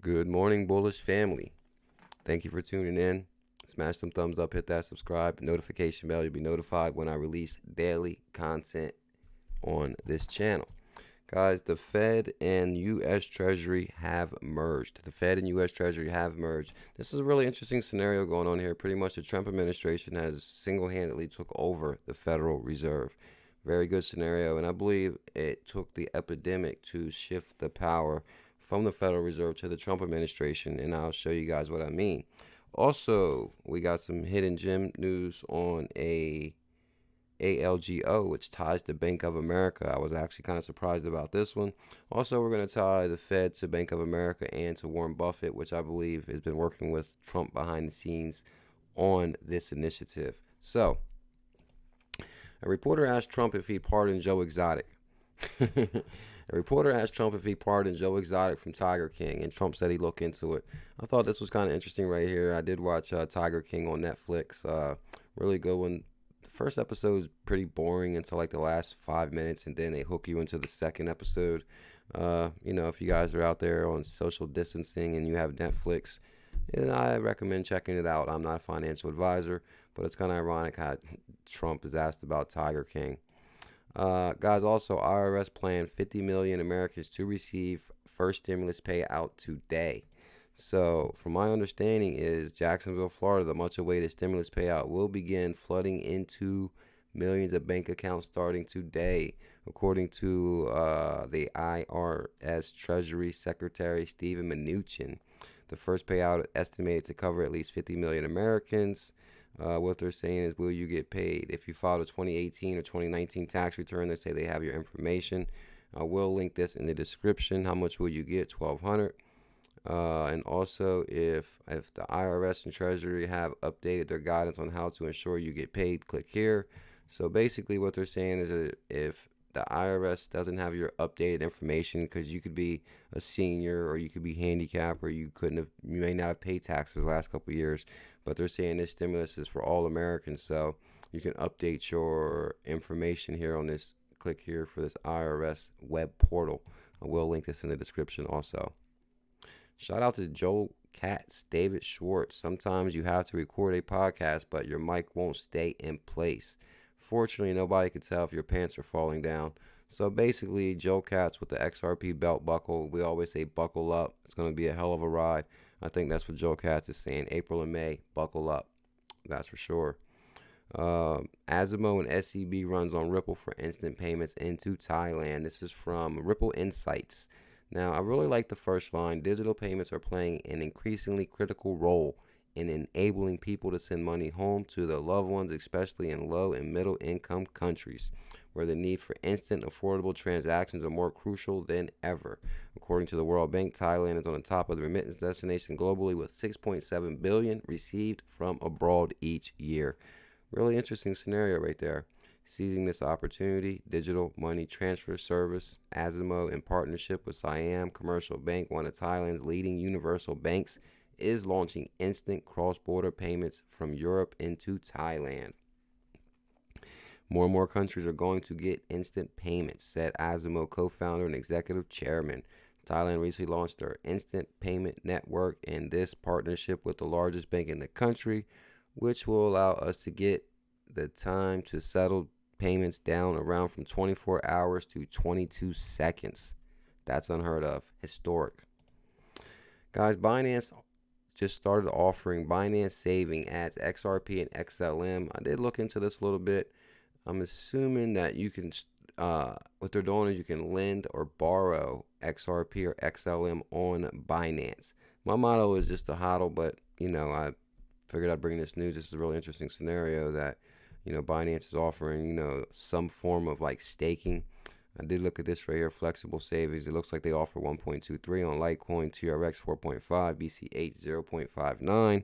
Good morning, Bullish family. Thank you for tuning in. Smash some thumbs up, hit that subscribe, notification bell. You'll be notified when I release daily content on this channel. Guys, the Fed and U.S. Treasury have merged. The Fed and U.S. Treasury have merged. This is a really interesting scenario going on here. Pretty much the Trump administration has single-handedly took over the Federal Reserve. Very good scenario, and I believe it took the epidemic to shift the power from the Federal Reserve to the Trump administration, and I'll show you guys what I mean. Also, we got some hidden gem news on ALGO, which ties to Bank of America. I was actually kind of surprised about this one. Also, we're going to tie the Fed to Bank of America and to Warren Buffett, which I believe has been working with Trump behind the scenes on this initiative. So, a reporter asked Trump if he'd pardon Joe Exotic. A reporter asked Trump if he pardoned Joe Exotic from Tiger King, and Trump said he'd look into it. I thought this was kind of interesting right here. I did watch Tiger King on Netflix. Really good one. The first episode is pretty boring until like the last 5 minutes, and then they hook you into the second episode. If you guys are out there on social distancing and you have Netflix, I recommend checking it out. I'm not a financial advisor, but it's kind of ironic how Trump is asked about Tiger King. Guys, also IRS planned 50 million Americans to receive first stimulus payout today. So, from my understanding is Jacksonville, Florida, the much awaited stimulus payout will begin flooding into millions of bank accounts starting today, according to the IRS Treasury Secretary Steven Mnuchin. The first payout is estimated to cover at least 50 million Americans. What they're saying is, will you get paid? If you filed a 2018 or 2019 tax return, they say they have your information. We'll link this in the description. How much will you get? $1,200. And also, if the IRS and Treasury have updated their guidance on how to ensure you get paid, click here. So basically what they're saying is that if the IRS doesn't have your updated information, because you could be a senior or you could be handicapped or you may not have paid taxes the last couple of years, but they're saying this stimulus is for all Americans, so you can update your information here on this. Click here for this IRS web portal. I will link this in the description also. Shout out to Joel KATZ, David Schwartz. Sometimes you have to record a podcast, but your mic won't stay in place. Fortunately, nobody can tell if your pants are falling down. So basically, Joe KATZ with the XRP belt buckle. We always say buckle up. It's going to be a hell of a ride. I think that's what Joe KATZ is saying. April and May, buckle up. That's for sure. ASIMO and SEB runs on Ripple for instant payments into Thailand. This is from Ripple Insights. Now, I really like the first line. Digital payments are playing an increasingly critical role in enabling people to send money home to their loved ones, especially in low and middle income countries, where the need for instant, affordable transactions are more crucial than ever. According to the World Bank, Thailand is on the top of the remittance destination globally with 6.7 billion received from abroad each year. Really interesting scenario right there. Seizing this opportunity, digital money transfer service, ASIMO, in partnership with Siam Commercial Bank, one of Thailand's leading universal banks, is launching instant cross-border payments from Europe into Thailand. More and more countries are going to get instant payments, said ASIMO co-founder and executive chairman. Thailand recently launched their instant payment network in this partnership with the largest bank in the country, which will allow us to get the time to settle payments down around from 24 hours to 22 seconds. That's unheard of. Historic. Guys, Binace just started offering Binace saving adds XRP and XLM. I did look into this a little bit. I'm assuming that you can, what they're doing is you can lend or borrow XRP or XLM on Binance. My motto is just to hodl, but, I figured I'd bring this news. This is a really interesting scenario that, Binance is offering, some form of like staking. I did look at this right here, flexible savings. It looks like they offer 1.23 on Litecoin, TRX 4.5, BC8 0.59.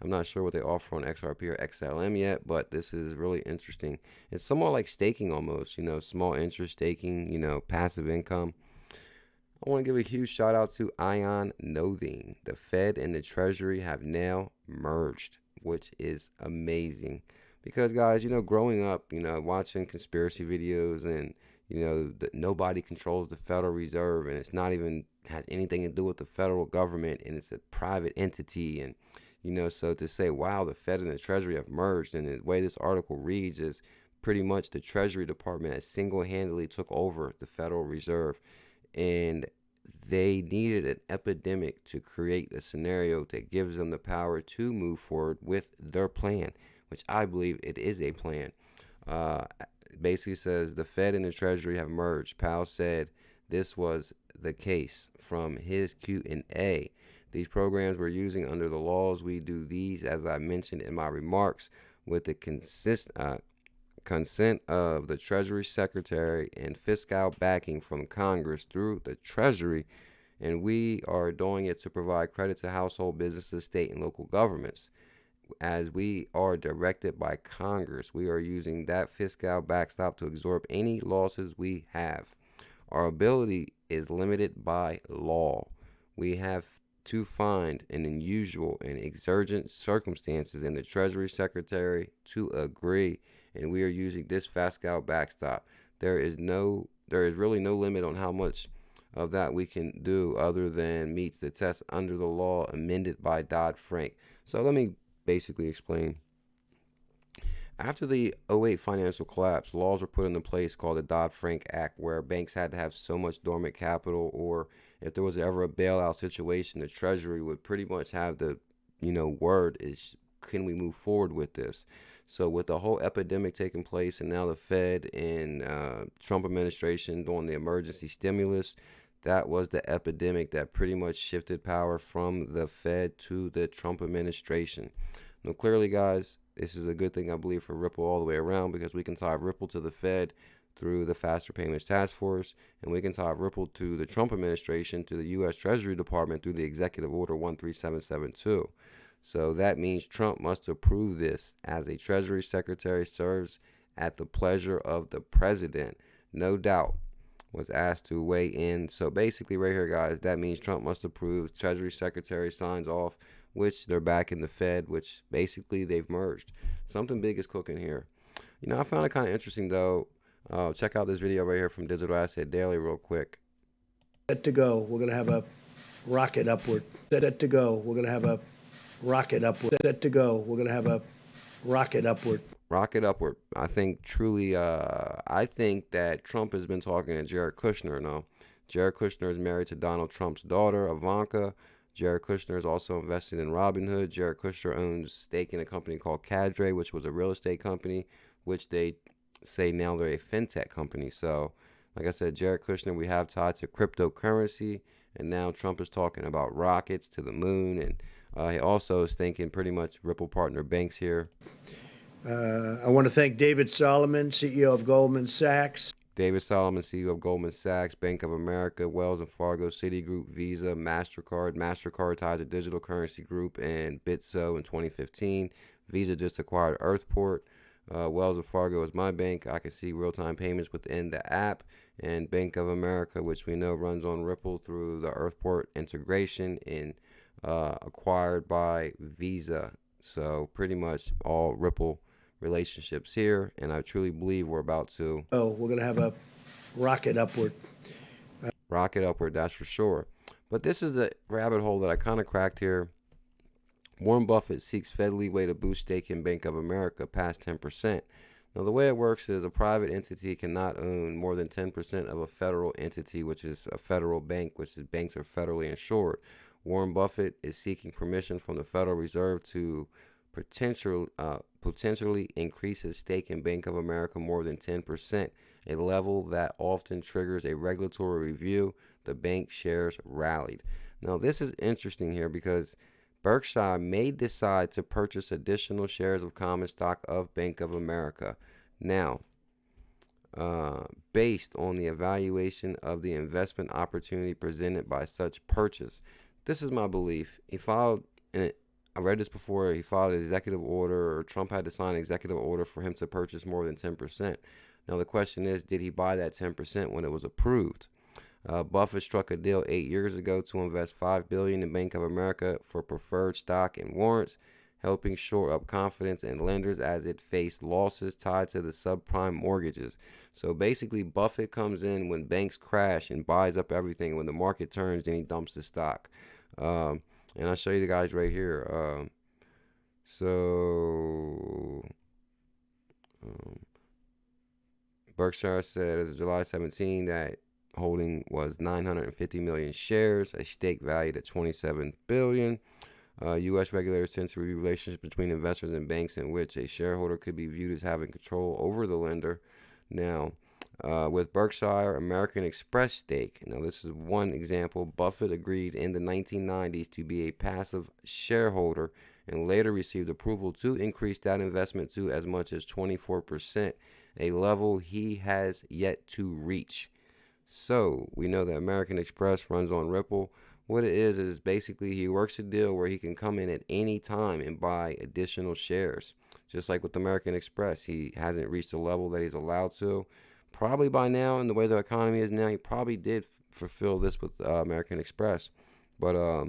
I'm not sure what they offer on XRP or XLM yet, but this is really interesting. It's somewhat like staking almost, small interest staking, passive income. I want to give a huge shout out to Ion Nothing. The Fed and the Treasury have now merged, which is amazing. Because, guys, growing up, watching conspiracy videos and, that nobody controls the Federal Reserve and it's not even has anything to do with the federal government, and it's a private entity. And so to say, wow, the Fed and the Treasury have merged, and the way this article reads is pretty much the Treasury Department has single-handedly took over the Federal Reserve, and they needed an epidemic to create a scenario that gives them the power to move forward with their plan, which I believe it is a plan. Basically says the Fed and the Treasury have merged. Powell said this was the case from his Q&A. These programs we're using under the laws. We do these, as I mentioned in my remarks, with the consent of the Treasury Secretary and fiscal backing from Congress through the Treasury, and we are doing it to provide credit to household businesses, state and local governments. As we are directed by Congress, we are using that fiscal backstop to absorb any losses we have. Our ability is limited by law. We have to find an unusual and exigent circumstances in the Treasury Secretary to agree, and we are using this fiscal backstop. There is really no limit on how much of that we can do other than meets the test under the law amended by Dodd-Frank. So let me basically explain. After the '08 financial collapse, laws were put into place called the Dodd-Frank Act, where banks had to have so much dormant capital, or if there was ever a bailout situation, the Treasury would pretty much have the word is, can we move forward with this? So with the whole epidemic taking place, and now the Fed and Trump administration doing the emergency stimulus, that was the epidemic that pretty much shifted power from the Fed to the Trump administration. Now, clearly, guys, this is a good thing, I believe, for Ripple all the way around, because we can tie Ripple to the Fed through the Faster Payments Task Force, and we can tie Ripple to the Trump administration, to the U.S. Treasury Department through the Executive Order 13772. So that means Trump must approve this, as a Treasury Secretary serves at the pleasure of the president. No doubt was asked to weigh in. So basically right here, guys, that means Trump must approve. Treasury Secretary signs off, which they're back in the Fed, which basically they've merged. Something big is cooking here. I found it kind of interesting, though. Check out this video right here from Digital Asset Daily real quick. Set to go. We're going to have a rocket upward. Set to go. We're going to have a rocket upward. Set to go. We're going to have a rocket upward. Rocket upward. I think truly, I think that Trump has been talking to Jared Kushner. No, Jared Kushner is married to Donald Trump's daughter, Ivanka. Jared Kushner is also invested in Robinhood. Jared Kushner owns stake in a company called KATZ, which was a real estate company, which they say now they're a fintech company. So, like I said, Jared Kushner, we have tied to cryptocurrency, and now Trump is talking about rockets to the moon, and he also is thinking pretty much Ripple partner banks here. I want to thank David Solomon, CEO of Goldman Sachs. David Solomon, CEO of Goldman Sachs, Bank of America, Wells and Fargo, Citigroup, Visa, MasterCard. MasterCard ties a digital currency group and Bitso in 2015. Visa just acquired Earthport. Wells and Fargo is my bank. I can see real-time payments within the app. And Bank of America, which we know runs on Ripple through the Earthport integration, and acquired by Visa. So pretty much all Ripple relationships here, and I truly believe we're about to we're going to have a rocket upward. Rocket upward, that's for sure. But this is the rabbit hole that I kind of cracked here. Warren Buffett seeks Fed leeway to boost stake in Bank of America past 10%. Now, the way it works is a private entity cannot own more than 10% of a federal entity, which is a federal bank, which is banks are federally insured. Warren Buffett is seeking permission from the Federal Reserve to potentially increase his stake in Bank of America more than 10%, a level that often triggers a regulatory review. The bank shares rallied. Now, this is interesting here because Berkshire may decide to purchase additional shares of common stock of Bank of America. Now, based on the evaluation of the investment opportunity presented by such purchase, this is my belief. He filed I read this before. He filed an executive order, or Trump had to sign an executive order for him to purchase more than 10%. Now, the question is, did he buy that 10% when it was approved? Buffett struck a deal 8 years ago to invest $5 billion in Bank of America for preferred stock and warrants, helping shore up confidence in lenders as it faced losses tied to the subprime mortgages. So basically, Buffett comes in when banks crash and buys up everything. When the market turns, then he dumps the stock. And I'll show you the guys right here. Berkshire said as of July 17 that holding was 950 million shares, a stake valued at 27 billion. U.S. regulators tend to review relationships between investors and banks in which a shareholder could be viewed as having control over the lender. Now, with Berkshire American Express stake, now this is one example. Buffett agreed in the 1990s to be a passive shareholder and later received approval to increase that investment to as much as 24%, a level he has yet to reach. So we know that American Express runs on Ripple. What it is basically he works a deal where he can come in at any time and buy additional shares. Just like with American Express, he hasn't reached the level that he's allowed to. Probably by now, in the way the economy is now, he probably did fulfill this with American Express. But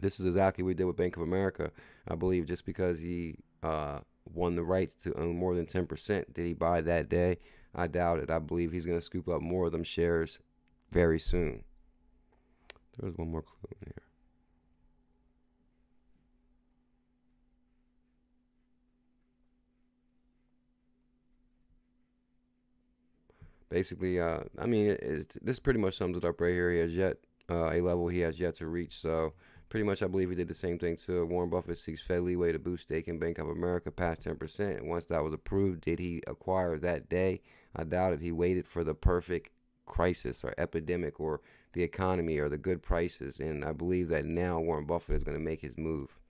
this is exactly what he did with Bank of America. I believe just because he won the rights to own more than 10%, did he buy that day? I doubt it. I believe he's going to scoop up more of them shares very soon. There's one more clue in here. Basically, this pretty much sums it up right here. He has yet a level he has yet to reach. So pretty much, I believe he did the same thing too. Warren Buffett seeks Fed leeway to boost stake in Bank of America past 10%. And once that was approved, did he acquire that day? I doubt it. He waited for the perfect crisis or epidemic or the economy or the good prices. And I believe that now Warren Buffett is going to make his move.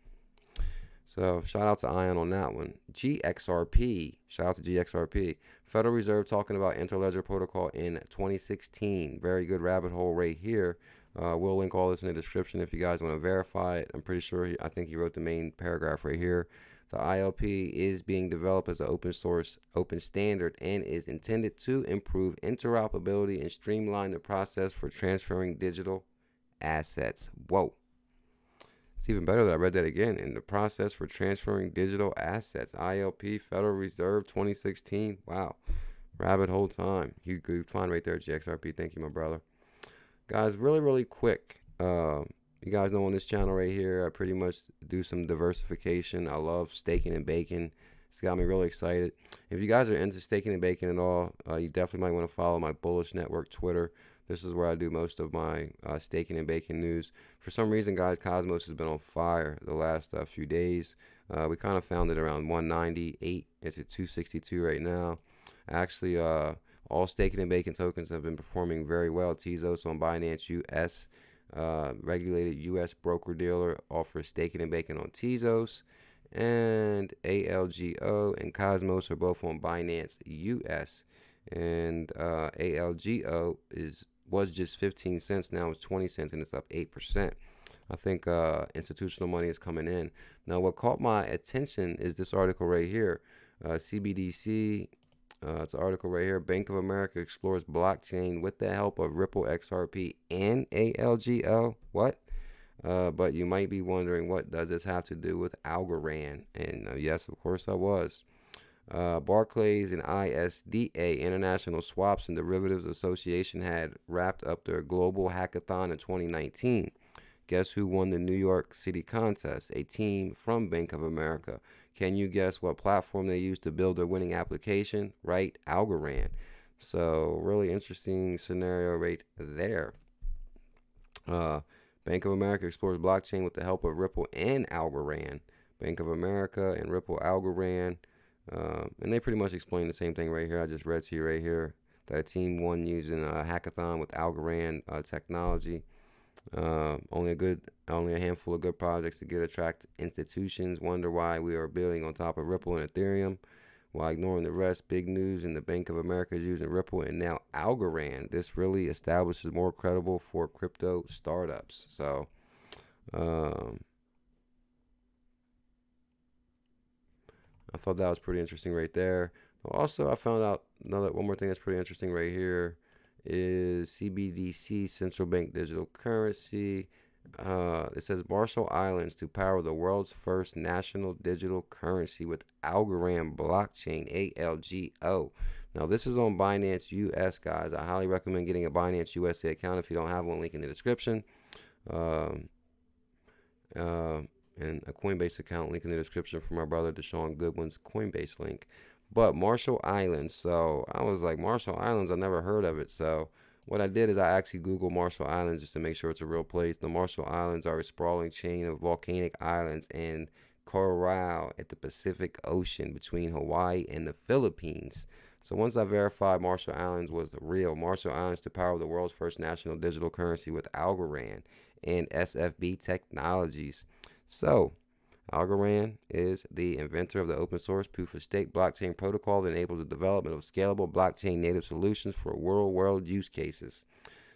So shout out to Ion on that one. GXRP. Shout out to GXRP. Federal Reserve talking about interledger protocol in 2016. Very good rabbit hole right here. We'll link all this in the description if you guys want to verify it. I'm pretty sure I think he wrote the main paragraph right here. The ILP is being developed as an open source, open standard and is intended to improve interoperability and streamline the process for transferring digital assets. Whoa. It's even better that I read that again. In the process for transferring digital assets. ILP, Federal Reserve 2016. Wow. Rabbit hole time. You could find right there, GXRP. Thank you, my brother. Guys, really quick. You guys know on this channel right here, I pretty much do some diversification. I love staking and baking. It's got me really excited. If you guys are into staking and baking at all, you definitely might want to follow my Bullish Network Twitter. This is where I do most of my staking and baking news. For some reason, guys, Cosmos has been on fire the last few days. We kind of found it around 198. It's at 262 right now. Actually, all staking and baking tokens have been performing very well. Tezos on Binance US, regulated US broker-dealer, offers staking and baking on Tezos. And ALGO and Cosmos are both on Binance US. And ALGO was just 15 cents. Now it's 20 cents and it's up 8%. I think institutional money is coming in. Now, what caught my attention is this article right here. CBDC, it's an article right here. Bank of America explores blockchain with the help of Ripple XRP and ALGO. What? But you might be wondering, what does this have to do with Algorand? And yes, of course I was. Barclays and ISDA, International Swaps and Derivatives Association, had wrapped up their global hackathon in 2019. Guess who won the New York City contest? A team from Bank of America. Can you guess what platform they used to build their winning application? Right, Algorand. So really interesting scenario right there. Bank of America explores blockchain with the help of Ripple and Algorand. Bank of America and Ripple Algorand. And they pretty much explain the same thing right here. I just read to you right here that a team won using a hackathon with Algorand technology. Only a handful of good projects to attract institutions. Wonder why we are building on top of Ripple and Ethereum while ignoring the rest. Big news, and the Bank of America is using Ripple and now Algorand. This really establishes more credible for crypto startups. So I thought that was pretty interesting right there. Also, I found out one more thing that's pretty interesting right here is CBDC, central bank digital currency. It says Marshall Islands to power the world's first national digital currency with Algorand blockchain, ALGO. Now, this is on Binance US, guys. I highly recommend getting a Binance USA account if you don't have one. Link in the description. And a Coinbase account, link in the description for my brother Deshaun Goodwin's Coinbase link. But Marshall Islands, so I was like, Marshall Islands, I never heard of it. So what I did is I actually Googled Marshall Islands just to make sure it's a real place. The Marshall Islands are a sprawling chain of volcanic islands and coral at the Pacific Ocean between Hawaii and the Philippines. So once I verified Marshall Islands was real, Marshall Islands to power the world's first national digital currency with Algorand and SFB Technologies. So Algorand is the inventor of the open source proof of stake blockchain protocol that enables the development of scalable blockchain native solutions for real world use cases.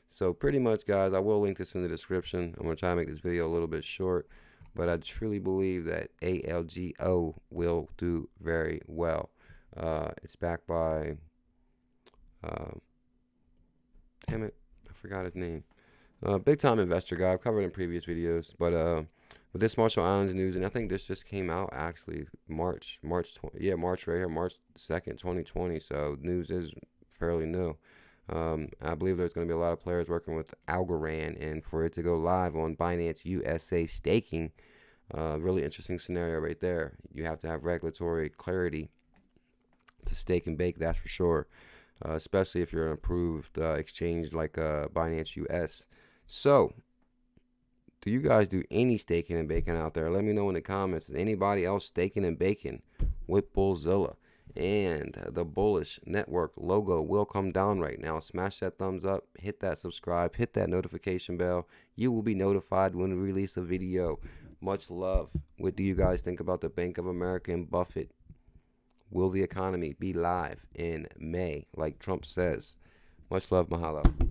So pretty much, guys, I will link this in the description. I'm going to try to make this video a little bit short, but I truly believe that ALGO will do very well. It's backed by, damn it, I forgot his name. Big time investor guy. I've covered in previous videos, but with this Marshall Islands news, and I think this just came out actually March right here, March 2nd, 2020. So news is fairly new. I believe there's going to be a lot of players working with Algorand, and for it to go live on Binance USA staking, really interesting scenario right there. You have to have regulatory clarity to stake and bake, that's for sure. Especially if you're an approved exchange like Binance US. So, do you guys do any staking and baking out there? Let me know in the comments. Is anybody else staking and baking with Bullzilla? And the Bullish Network logo will come down right now. Smash that thumbs up, hit that subscribe, hit that notification bell. You will be notified when we release a video. Much love. What do you guys think about the Bank of America and Buffett? Will the economy be live in May, like Trump says? Much love, mahalo.